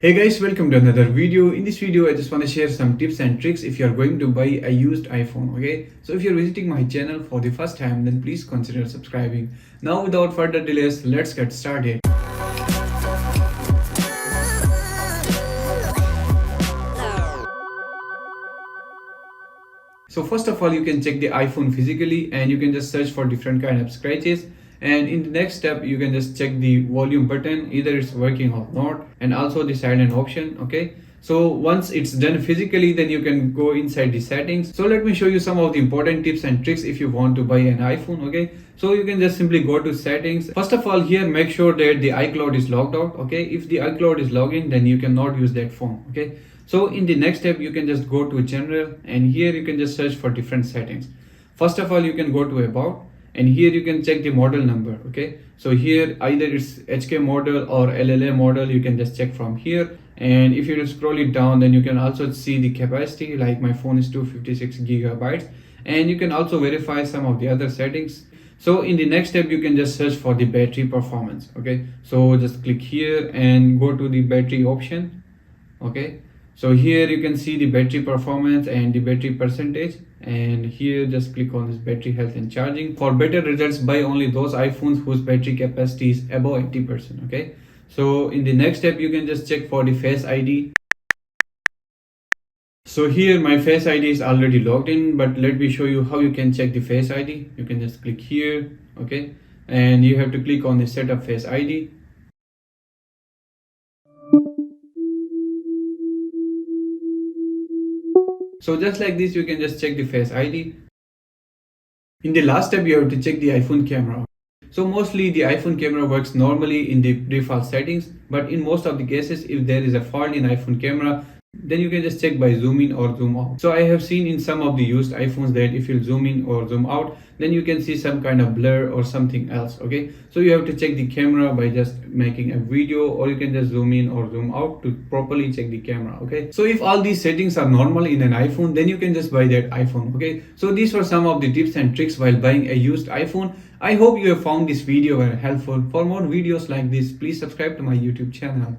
Hey guys, welcome to another video. In this video, I just want to share some tips and tricks if you are going to buy a used iPhone, okay? So if you're visiting my channel for the first time, then please consider subscribing. Now without further delays, let's get started. So first of all, you can check the iPhone physically and you can just search for different kind of scratches. And in the next step, you can just check the volume button, either it's working or not, and also the silent option, okay? So once it's done physically, then you can go inside the settings. So let me show you some of the important tips and tricks if you want to buy an iPhone, okay? So you can just simply go to settings. First of all, here make sure that the iCloud is logged out, okay? If the iCloud is logged in, then you cannot use that phone, okay? So in the next step, you can just go to general and here you can just search for different settings. First of all, you can go to about and here you can check the model number, okay? So here either it's HK model or LLA model, you can just check from here. And if you scroll it down, then you can also see the capacity, like my phone is 256 gigabytes, and you can also verify some of the other settings. So in the next step, you can just search for the battery performance, okay? So just click here and go to the battery option, okay? So here you can see the battery performance and the battery percentage, and here just click on this battery health and charging. For better results, buy only those iPhones whose battery capacity is above 80%, okay? So in the next step, you can just check for the Face ID. So here my Face ID is already logged in, but let me show you how you can check the Face ID. You can just click here, okay? And you have to click on the setup Face ID. So just like this, you can just check the Face ID. In the last step, you have to check the iPhone camera. So mostly the iPhone camera works normally in the default settings, but in most of the cases, if there is a fault in iPhone camera, then you can just check by zoom in or zoom out. So I have seen in some of the used iPhones that if you zoom in or zoom out, then you can see some kind of blur or something else, okay? So you have to check the camera by just making a video, or you can just zoom in or zoom out to properly check the camera, okay? So if all these settings are normal in an iPhone, then you can just buy that iPhone, okay? So these were some of the tips and tricks while buying a used iPhone. I hope you have found this video very helpful. For more videos like this, please subscribe to my YouTube channel.